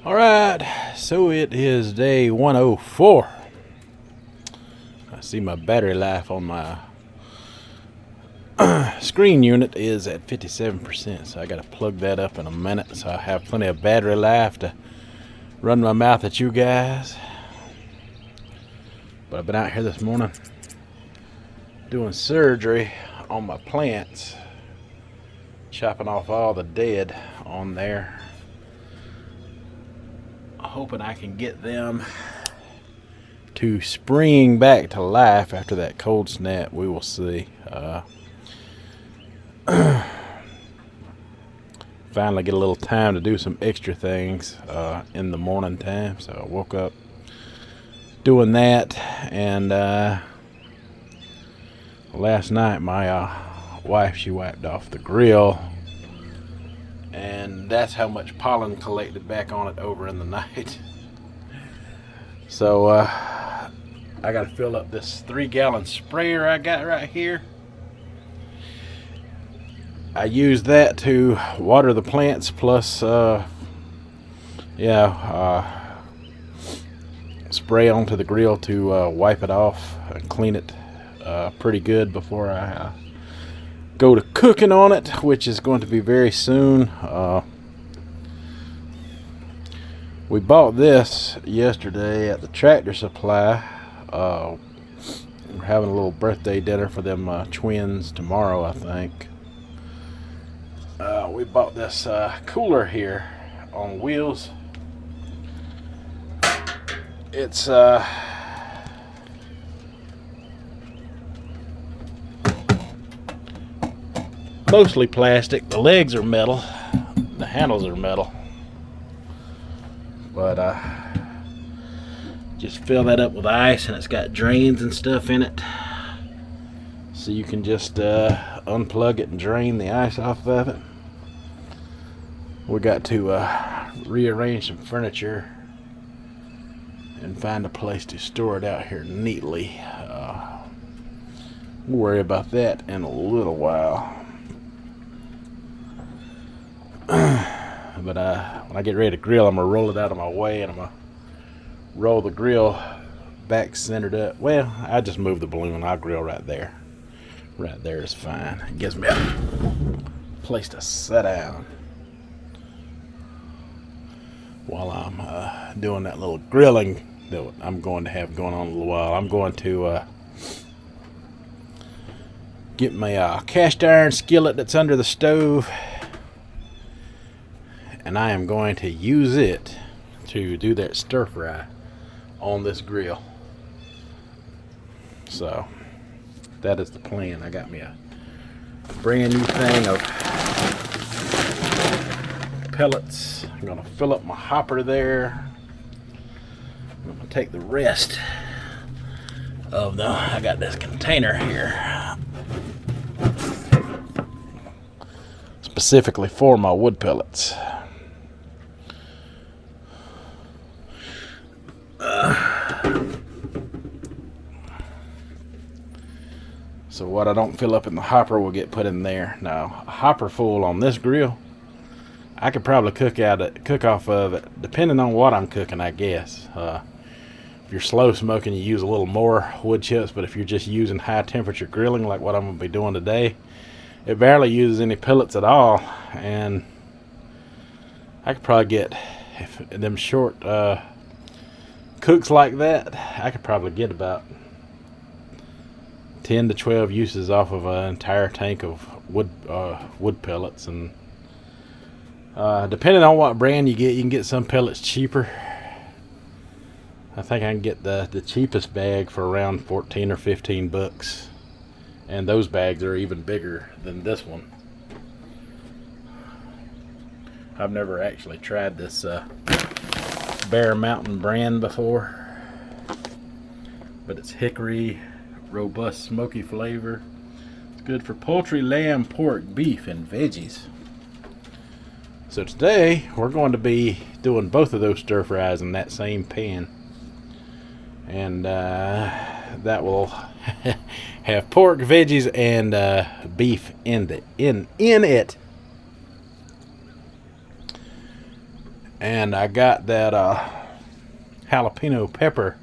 Alright, so it is day 104. I see my battery life on my screen unit is at 57%, so I gotta plug that up in a minute so I have plenty of battery life to run my mouth at you guys. But I've been out here this morning doing surgery on my plants, chopping off all the dead on there, hoping I can get them to spring back to life after that cold snap. We will see. Finally get a little time to do some extra things in the morning time, so I woke up doing that. And last night my wife, she wiped off the grill, and that's how much pollen collected back on it over in the night. So I gotta fill up this 3-gallon sprayer I got right here. I use that to water the plants, plus spray onto the grill to wipe it off and clean it pretty good before I go to cooking on it, which is going to be very soon. We bought this yesterday at the Tractor Supply. We're having a little birthday dinner for them twins tomorrow, I think. We bought this cooler here on wheels. It's mostly plastic. The legs are metal, the handles are metal, but just fill that up with ice, and it's got drains and stuff in it, so you can just unplug it and drain the ice off of it. We got to rearrange some furniture and find a place to store it out here neatly. We'll worry about that in a little while. But when I get ready to grill, I'm gonna roll it out of my way, and I'm gonna roll the grill back centered up. Well, I just move the balloon. I'll grill right there. Right there is fine. It gives me a place to sit down while I'm doing that little grilling that I'm going to have going on a little while. I'm going to get my cast iron skillet that's under the stove, and I am going to use it to do that stir fry on this grill. So that is the plan. I got me a brand new thing of pellets. I'm gonna fill up my hopper there. I'm gonna take the rest of I got this container here specifically for my wood pellets. So what I don't fill up in the hopper will get put in there. Now, a hopper full on this grill, I could probably cook off of it, depending on what I'm cooking, I guess. If you're slow smoking, you use a little more wood chips, but if you're just using high temperature grilling like what I'm going to be doing today, it barely uses any pellets at all. And I could probably get, if them short cooks like that, I could probably get about 10 to 12 uses off of an entire tank of wood pellets. And depending on what brand you get, you can get some pellets cheaper. I think I can get the cheapest bag for around 14 or 15 bucks, and those bags are even bigger than this one. I've never actually tried this Bear Mountain brand before, but it's hickory, robust smoky flavor. It's good for poultry, lamb, pork, beef, and veggies. So today we're going to be doing both of those stir fries in that same pan, and that will have pork, veggies, and beef in it. And I got that jalapeno pepper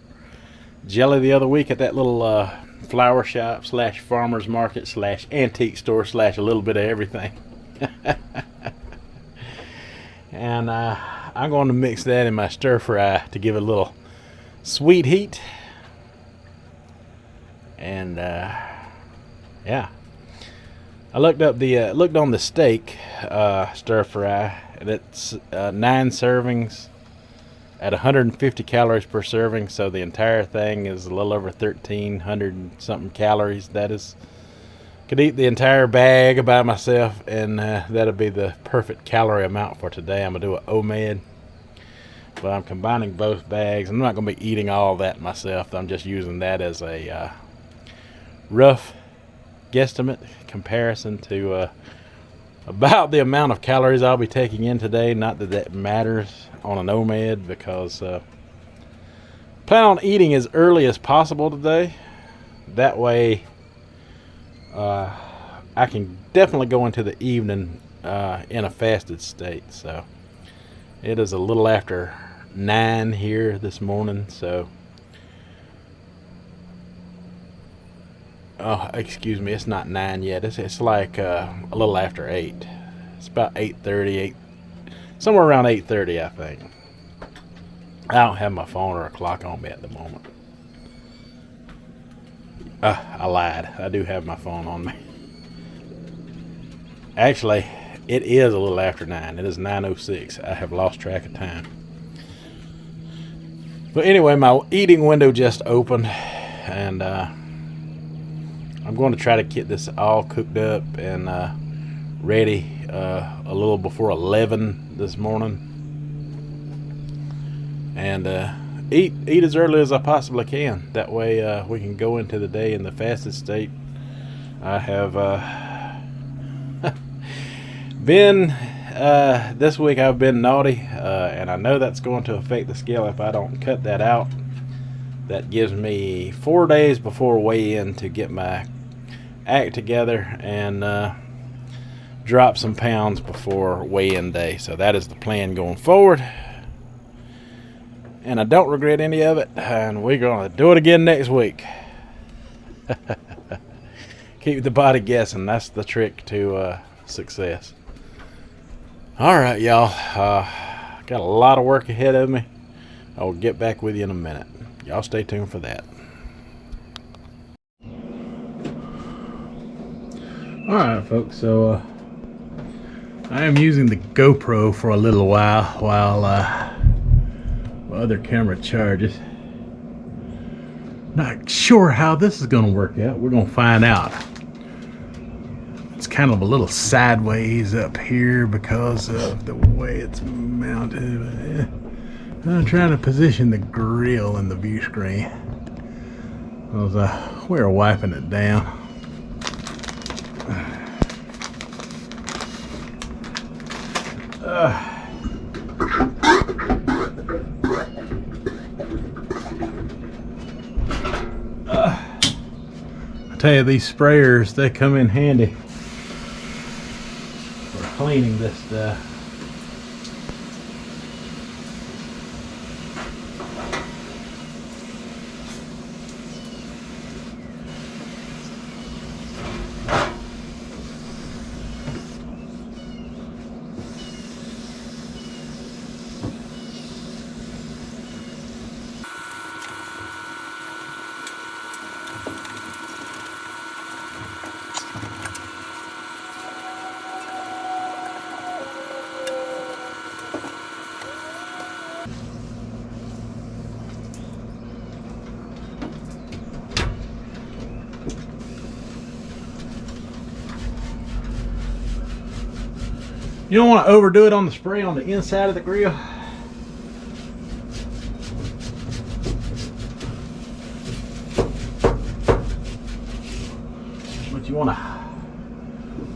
jelly the other week at that little flower shop slash farmer's market slash antique store slash a little bit of everything. And I'm going to mix that in my stir fry to give it a little sweet heat. And yeah, I looked up the looked on the steak stir fry. That's 9 servings at 150 calories per serving. So the entire thing is a little over 1,300 something calories. That is, could eat the entire bag by myself, and that'll be the perfect calorie amount for today. I'm gonna do an OMAD, but I'm combining both bags. I'm not gonna be eating all that myself. I'm just using that as a rough guesstimate comparison to about the amount of calories I'll be taking in today. Not that that matters on an OMAD, because plan on eating as early as possible today. That way I can definitely go into the evening in a fasted state. So it is a little after 9 here this morning. So excuse me, it's not 9 yet. It's like a little after 8. It's about 8:30, somewhere around 8:30, I think. I don't have my phone or a clock on me at the moment. I lied. I do have my phone on me. Actually, it is a little after 9. It is 9:06. I have lost track of time. But anyway, my eating window just opened, and I'm going to try to get this all cooked up and ready a little before 11 this morning, and eat as early as I possibly can. That way we can go into the day in the fasted state. I have been this week I've been naughty, and I know that's going to affect the scale if I don't cut that out. That gives me 4 days before weigh-in to get my act together and drop some pounds before weigh-in day. So that is the plan going forward, and I don't regret any of it, and we're going to do it again next week. Keep the body guessing. That's the trick to success. All right, y'all, got a lot of work ahead of me. I will get back with you in a minute. Y'all stay tuned for that. Alright, folks, so I am using the GoPro for a little while my other camera charges. Not sure how this is going to work out. We're going to find out. It's kind of a little sideways up here because of the way it's mounted. I'm trying to position the grill in the view screen. We're wiping it down. I tell you, these sprayers, they come in handy for cleaning this stuff. You don't want to overdo it on the spray on the inside of the grill. But you want to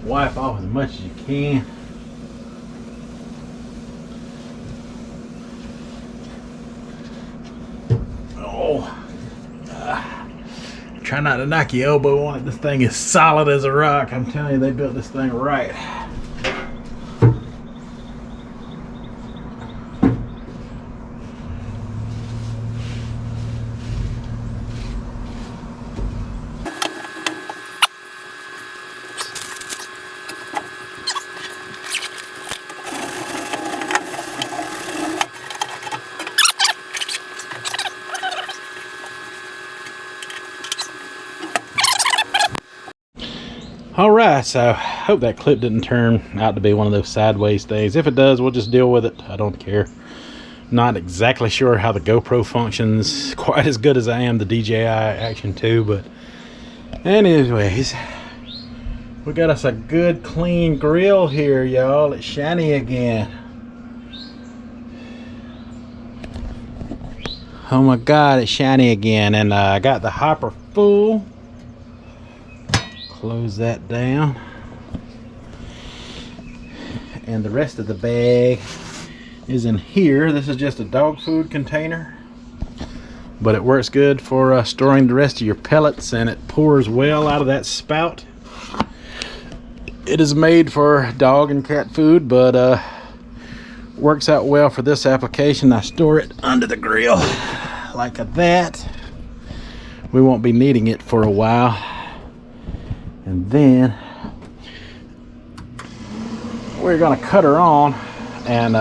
wipe off as much as you can. Try not to knock your elbow on it. This thing is solid as a rock. I'm telling you, they built this thing right. All right, so hope that clip didn't turn out to be one of those sideways things. If it does, we'll just deal with it. I don't care. Not exactly sure how the GoPro functions quite as good as I am the DJI Action 2, but anyways, we got us a good clean grill here, y'all. It's shiny again. Oh my God, it's shiny again. And I got the hopper full. Close that down. And the rest of the bag is in here. This is just a dog food container, but it works good for storing the rest of your pellets, and it pours well out of that spout. It is made for dog and cat food, but works out well for this application. I store it under the grill like that. We won't be needing it for a while. And then we're gonna cut her on, and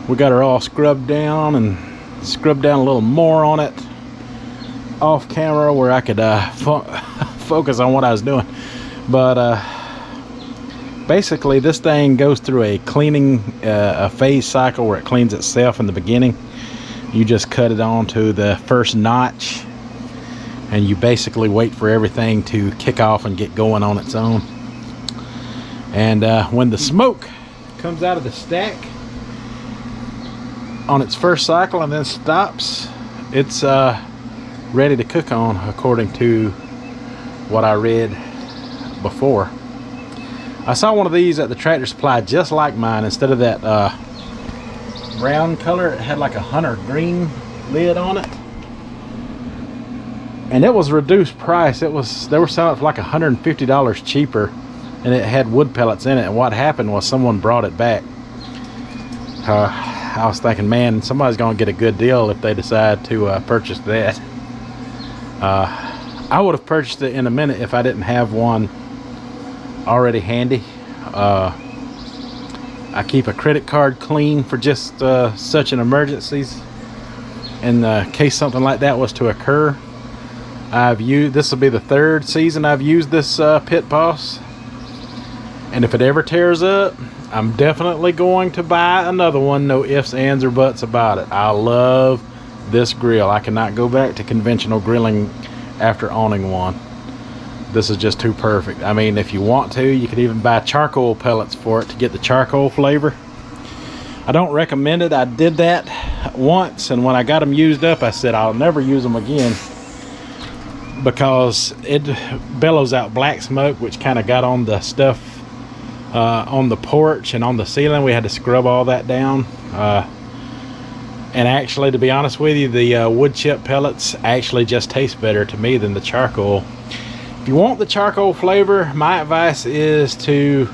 we got her all scrubbed down, and scrubbed down a little more on it off camera where I could focus on what I was doing. But basically this thing goes through a cleaning a phase cycle where it cleans itself in the beginning. You just cut it on to the first notch, and you basically wait for everything to kick off and get going on its own. And when the smoke comes out of the stack on its first cycle and then stops, it's ready to cook on, according to what I read before. I saw one of these at the Tractor Supply just like mine. Instead of that brown color, it had like a hunter green lid on it, and it was reduced price. They were selling it for like $150 cheaper, and it had wood pellets in it. And what happened was someone brought it back. I was thinking, man, somebody's gonna get a good deal if they decide to purchase that. I would have purchased it in a minute if I didn't have one already handy. I keep a credit card clean for just such an emergencies, in case something like that was to occur. This will be the third season I've used this Pitt Boss, and if it ever tears up, I'm definitely going to buy another one. No ifs, ands, or buts about it. I love this grill. I cannot go back to conventional grilling after owning one. This is just too perfect. I mean, if you want to, you could even buy charcoal pellets for it to get the charcoal flavor. I don't recommend it. I did that once, and when I got them used up, I said I'll never use them again, because it bellows out black smoke, which kind of got on the stuff on the porch and on the ceiling. We had to scrub all that down. And actually, to be honest with you, the wood chip pellets actually just taste better to me than the charcoal. If you want the charcoal flavor, my advice is to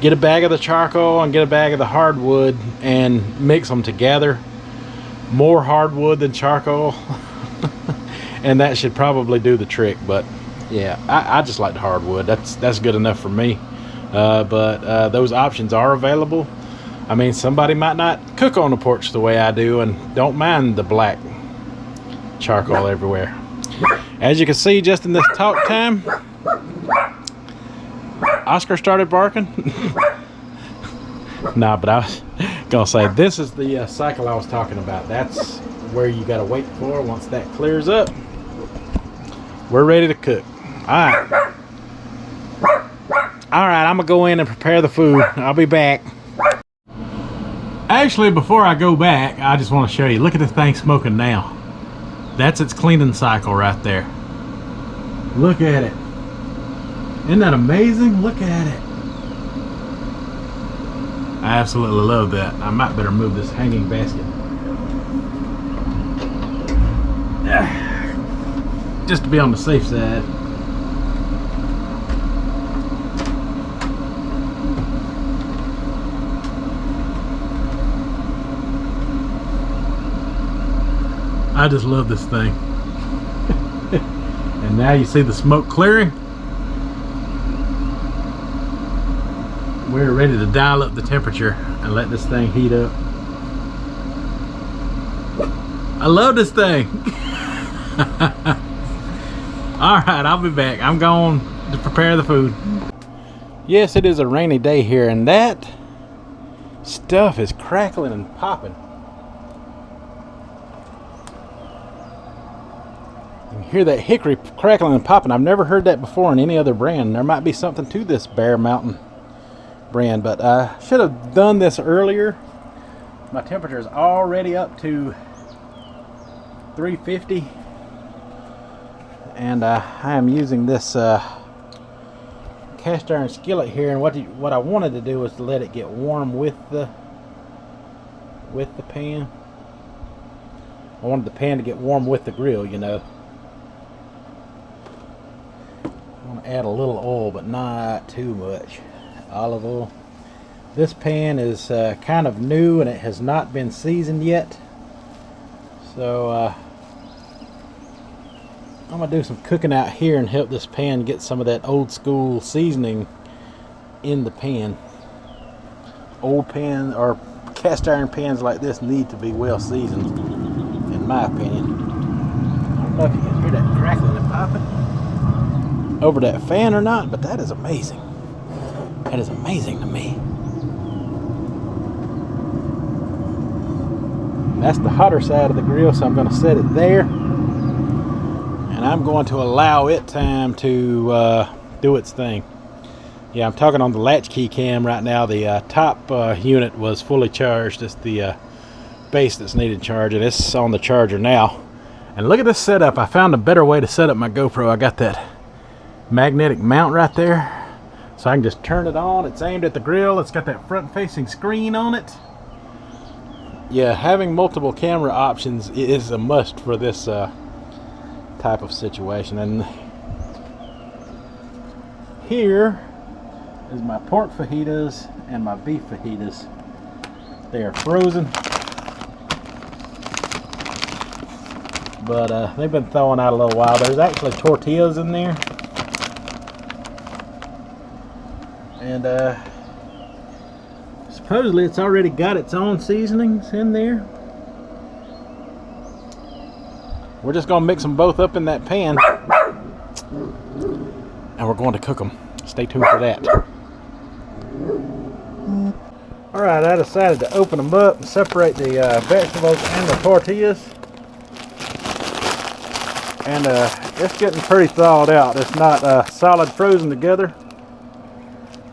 get a bag of the charcoal and get a bag of the hardwood and mix them together. More hardwood than charcoal. And that should probably do the trick. But yeah, I just like the hardwood. That's good enough for me. But those options are available. I mean, somebody might not cook on the porch the way I do and don't mind the black charcoal everywhere. As you can see, just in this talk time, Oscar started barking. Nah, but I was gonna say, this is the cycle I was talking about. That's where you gotta wait for. Once that clears up, we're ready to cook. Alright, I'm gonna go in and prepare the food. I'll be back. Actually, before I go back, I just want to show you. Look at this thing smoking now. That's its cleaning cycle right there. Look at it. Isn't that amazing? Look at it. I absolutely love that. I might better move this hanging basket. Just to be on the safe side. I just love this thing. And now you see the smoke clearing. We're ready to dial up the temperature and let this thing heat up. I love this thing. All right, I'll be back. I'm going to prepare the food. Yes, it is a rainy day here, and that stuff is crackling and popping. You can hear that hickory crackling and popping. I've never heard that before in any other brand. There might be something to this Bear Mountain brand, but I should have done this earlier. My temperature is already up to 350, and I am using this cast iron skillet here, and what I wanted to do was to let it get warm with the pan. I wanted the pan to get warm with the grill, you know. I want to add a little oil, but not too much. Olive oil. This pan is kind of new, and it has not been seasoned yet, so I'm going to do some cooking out here and help this pan get some of that old school seasoning in the pan. Old pan or cast iron pans like this need to be well seasoned, in my opinion. I don't know if you can hear that crackling and popping over that fan or not, but that is amazing. That is amazing to me. That's the hotter side of the grill, so I'm going to set it there. And I'm going to allow it time to do its thing. Yeah, I'm talking on the latchkey cam right now. The top unit was fully charged. It's the base that's needed charging. It's on the charger now. And look at this setup. I found a better way to set up my GoPro. I got that magnetic mount right there, so I can just turn it on. It's aimed at the grill. It's got that front-facing screen on it. Yeah, having multiple camera options is a must for this type of situation. And here is my pork fajitas and my beef fajitas. They are frozen, but they've been thawing out a little while. There's actually tortillas in there, and supposedly it's already got its own seasonings in there. We're just going to mix them both up in that pan, and we're going to cook them. Stay tuned for that. Alright, I decided to open them up and separate the vegetables and the tortillas. And it's getting pretty thawed out. It's not solid frozen together.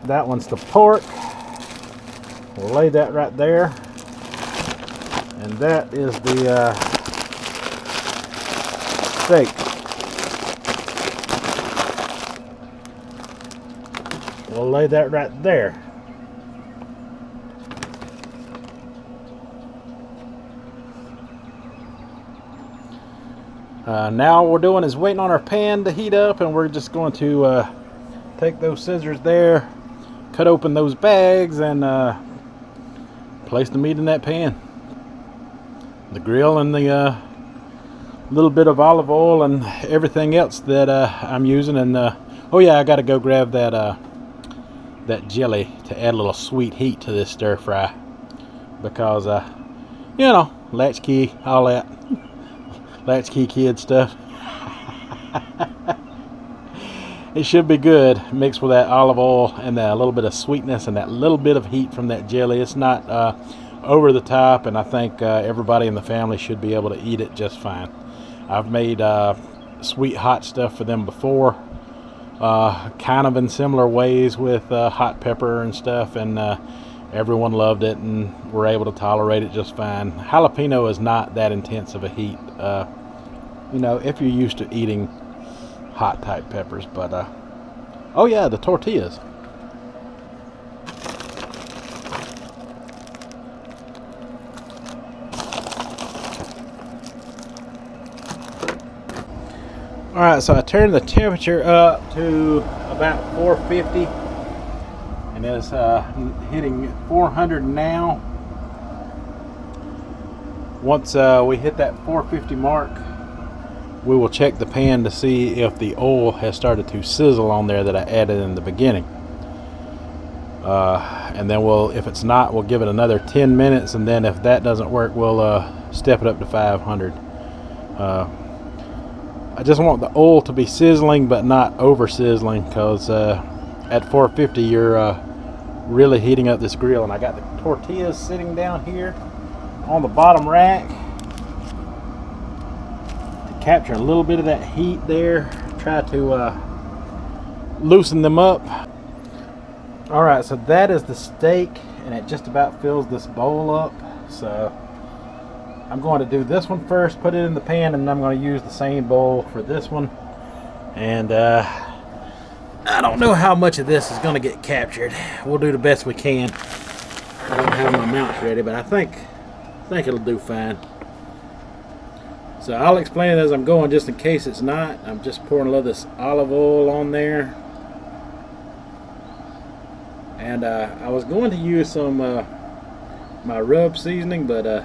That one's the pork. We'll lay that right there. And that is the steak. We'll lay that right there. Now what we're doing is waiting on our pan to heat up, and we're just going to take those scissors there, cut open those bags, and place the meat in that pan. The grill and the little bit of olive oil and everything else that I'm using. And oh yeah, I got to go grab that that jelly to add a little sweet heat to this stir fry, because you know, latchkey, all that latchkey kid stuff. It should be good mixed with that olive oil and a little bit of sweetness and that little bit of heat from that jelly. It's not over the top, and I think everybody in the family should be able to eat it just fine. I've made sweet hot stuff for them before, kind of in similar ways with hot pepper and stuff, and everyone loved it and were able to tolerate it just fine. Jalapeno is not that intense of a heat, you know, if you're used to eating hot type peppers. But oh yeah, the tortillas. Alright, so I turned the temperature up to about 450, and it's hitting 400 now. Once we hit that 450 mark, we will check the pan to see if the oil has started to sizzle on there that I added in the beginning. And then if it's not, we'll give it another 10 minutes, and then if that doesn't work, we'll step it up to 500. I just want the oil to be sizzling but not over sizzling, because at 450 you're really heating up this grill. And I got the tortillas sitting down here on the bottom rack to capture a little bit of that heat there. Try to loosen them up. Alright, so that is the steak, and it just about fills this bowl up. So I'm going to do this one first, put it in the pan, and I'm going to use the same bowl for this one. And I don't know how much of this is going to get captured. We'll do the best we can. I don't have my mounts ready, but I think it'll do fine. So I'll explain it as I'm going, just in case it's not. I'm just pouring a little of this olive oil on there. And I was going to use some my rub seasoning, but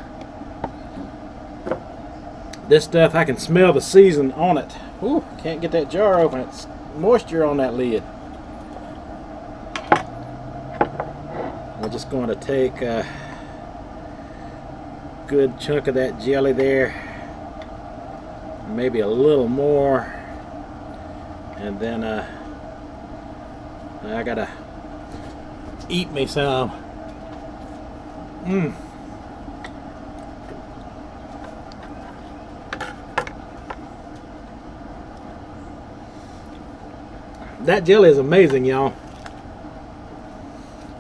this stuff, I can smell the season on it. Ooh, can't get that jar open. It's moisture on that lid. We're just going to take a good chunk of that jelly there, maybe a little more, and then I gotta eat me some. That jelly is amazing, y'all.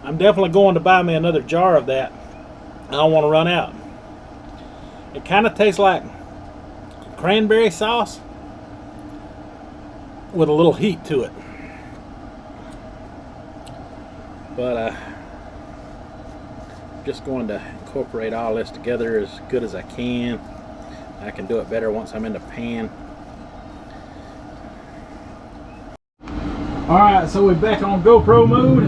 I'm definitely going to buy me another jar of that. I don't want to run out. It kind of tastes like cranberry sauce with a little heat to it. But just going to incorporate all this together as good as I can. I can do it better once I'm in the pan. Alright, so we're back on GoPro mode.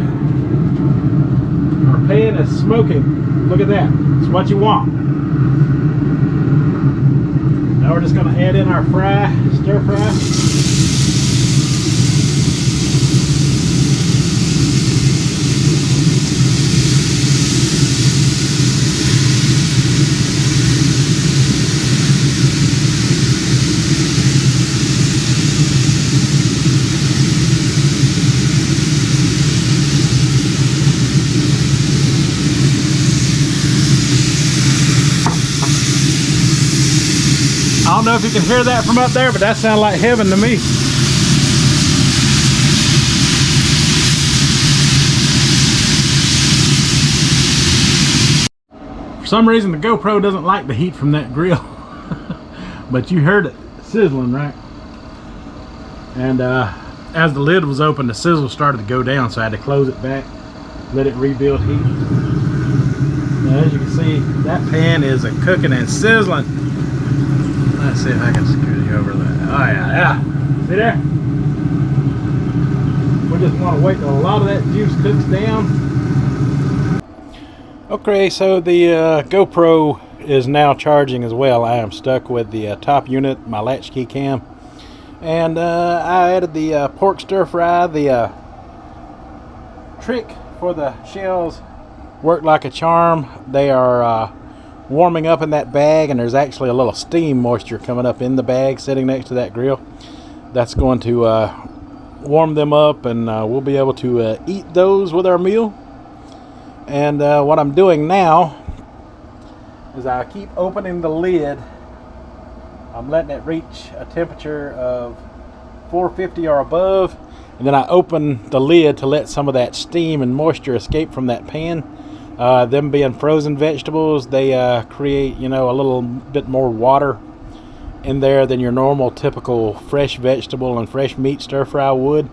Our pan is smoking. Look at that. It's what you want. Now we're just going to add in our stir fry. I don't know if you can hear that from up there, but that sounded like heaven to me. For some reason, the GoPro doesn't like the heat from that grill. But you heard it sizzling, right? And as the lid was open, the sizzle started to go down, so I had to close it back, let it rebuild heat. Now, as you can see, that pan is cooking and sizzling. Let's see if I can screw you over that. Oh yeah. See there? We just want to wait till a lot of that juice cooks down. Okay, so the GoPro is now charging as well. I am stuck with the top unit, my latchkey cam. And I added the pork stir fry. The trick for the shells worked like a charm. They are warming up in that bag, and there's actually a little steam moisture coming up in the bag sitting next to that grill. That's going to warm them up, and we'll be able to eat those with our meal. And what I'm doing now is I keep opening the lid. I'm letting it reach a temperature of 450 or above, and then I open the lid to let some of that steam and moisture escape from that pan. Them being frozen vegetables, they create, a little bit more water in there than your normal typical fresh vegetable and fresh meat stir fry would.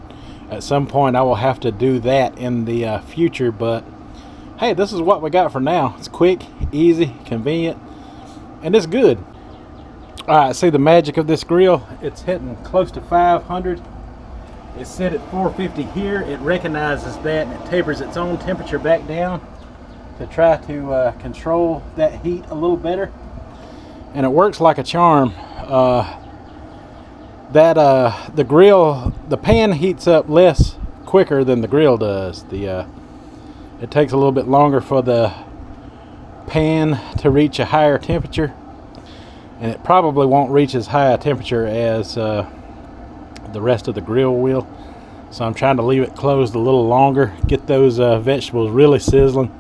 At some point I will have to do that in the future, but hey, this is what we got for now. It's quick, easy, convenient, and it's good. Alright, see the magic of this grill? It's hitting close to 500. It's set at 450 here. It recognizes that, and it tapers its own temperature back down to try to control that heat a little better, and it works like a charm. The grill, the pan heats up quicker than the grill does. It takes a little bit longer for the pan to reach a higher temperature, and it probably won't reach as high a temperature as the rest of the grill will. So I'm trying to leave it closed a little longer, get those vegetables really sizzling,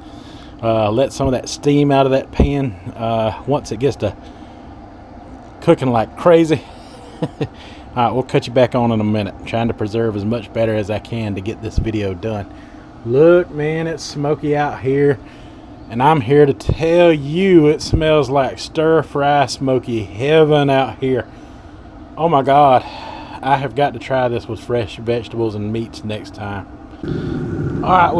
let some of that steam out of that pan once it gets to cooking like crazy. All right, we'll cut you back on in a minute. I'm trying to preserve as much batter as I can to get this video done. Look, man, it's smoky out here, and I'm here to tell you it smells like stir-fry smoky heaven out here. Oh my God, I have got to try this with fresh vegetables and meats next time. All right,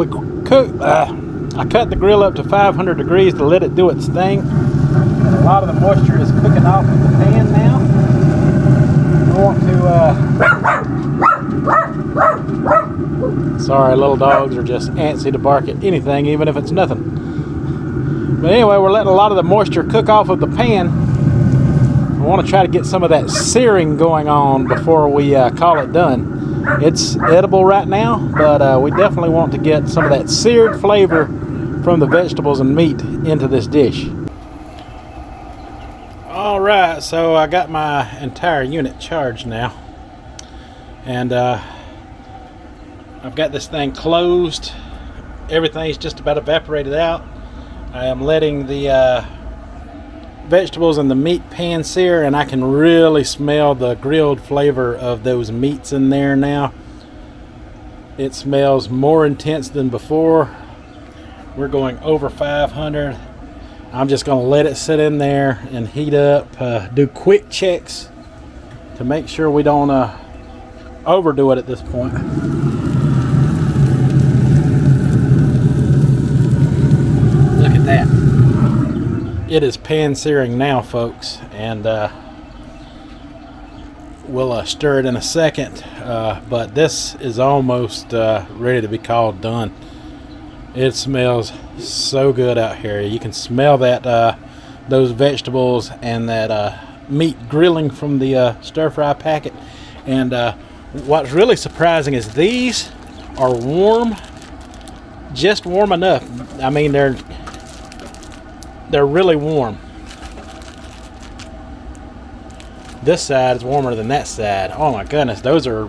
I cut the grill up to 500 degrees to let it do its thing. And a lot of the moisture is cooking off of the pan now. I want to, sorry, little dogs are just antsy to bark at anything, even if it's nothing. But anyway, we're letting a lot of the moisture cook off of the pan. I want to try to get some of that searing going on before we call it done. It's edible right now, but we definitely want to get some of that seared flavor from the vegetables and meat into this dish. Alright, so I got my entire unit charged now, and I've got this thing closed. Everything's just about evaporated out. I am letting the vegetables and the meat pan sear, and I can really smell the grilled flavor of those meats in there now. It smells more intense than before. We're going over 500. I'm just going to let it sit in there and heat up, do quick checks to make sure we don't overdo it at this point. Look at that. It is pan searing now, folks, and we'll stir it in a second, but this is almost ready to be called done. It smells so good out here. You can smell that those vegetables and that meat grilling from the stir fry packet. And what's really surprising is these are warm, just warm enough. I mean, they're really warm. This side is warmer than that side. Oh my goodness, those are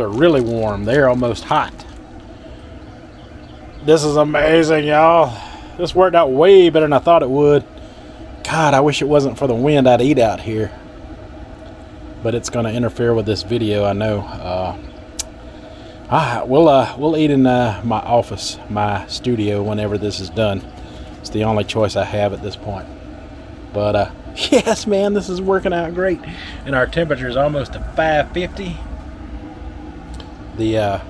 really warm. They're almost hot. This is amazing, y'all. This worked out way better than I thought it would. God, I wish it wasn't for the wind. I'd eat out here, but it's going to interfere with this video, I know. We'll eat in my office, my studio, whenever this is done. It's the only choice I have at this point. But yes, man, this is working out great, and our temperature is almost to 550. The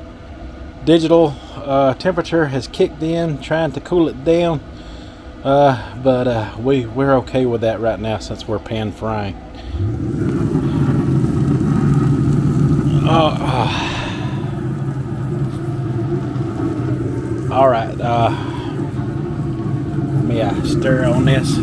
digital temperature has kicked in, trying to cool it down, but we're okay with that right now since we're pan frying. All right, let me stir on this.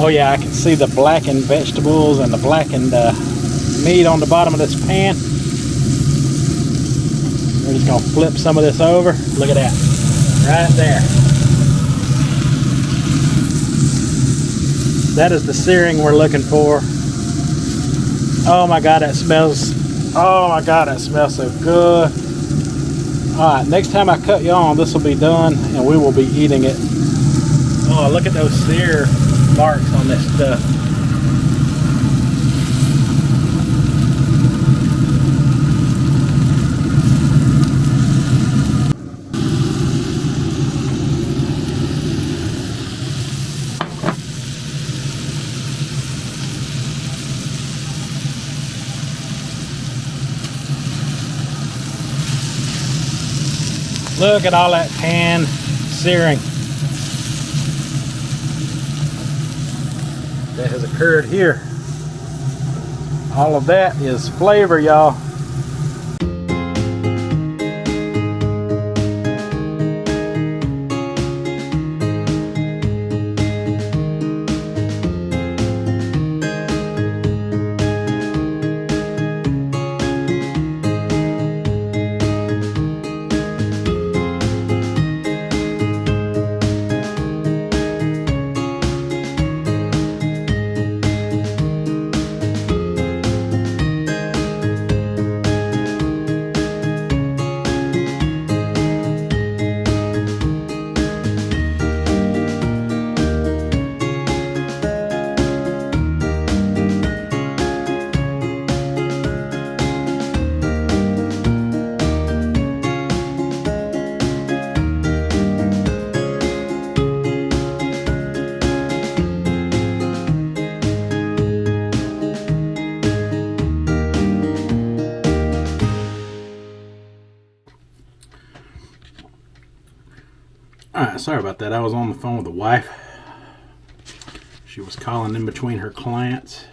Oh yeah, I can see the blackened vegetables and the blackened meat on the bottom of this pan. We're just gonna flip some of this over. Look at that, right there. That is the searing we're looking for. Oh my God, that smells, oh my God, that smells so good. All right, next time I cut you on, this will be done and we will be eating it. Oh, look at those sear marks on this stuff. Look at all that pan searing. that has occurred here. All of that is flavor, y'all. Alright, sorry about that. I was on the phone with the wife. She was calling in between her clients,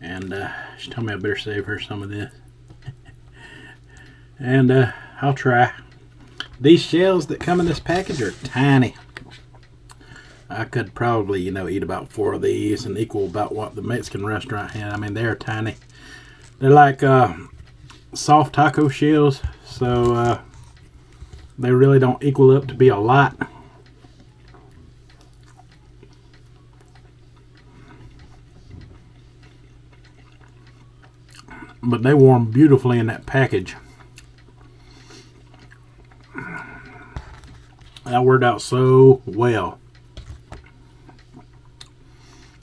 and she told me I better save her some of this. And I'll try. These shells that come in this package are tiny. I could probably, eat about 4 of these and equal about what the Mexican restaurant had. I mean, they're tiny. They're like soft taco shells, so they really don't equal up to be a lot. But they warm beautifully in that package. That worked out so well.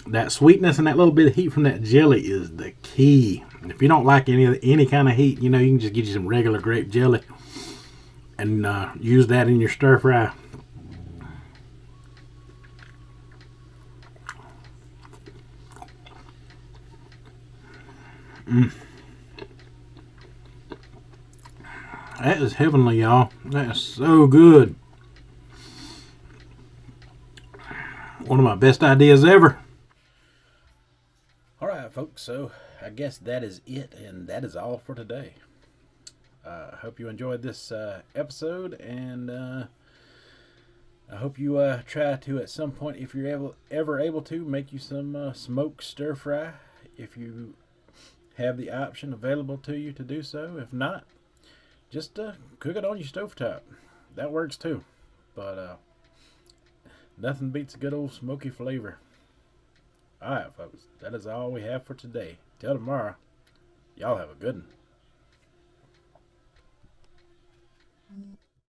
That sweetness and that little bit of heat from that jelly is the key. If you don't like any kind of heat, you can just get you some regular grape jelly and use that in your stir fry. That is heavenly, y'all. That is so good. One of my best ideas ever. Alright, folks, so I guess that is it, and that is all for today. I hope you enjoyed this episode, and I hope you try to, at some point, if you're ever able to, make you some smoked stir fry, if you have the option available to you to do so. If not, just cook it on your stovetop. That works too. But nothing beats a good old smoky flavor. Alright, folks, that is all we have for today. Till tomorrow, y'all have a good one.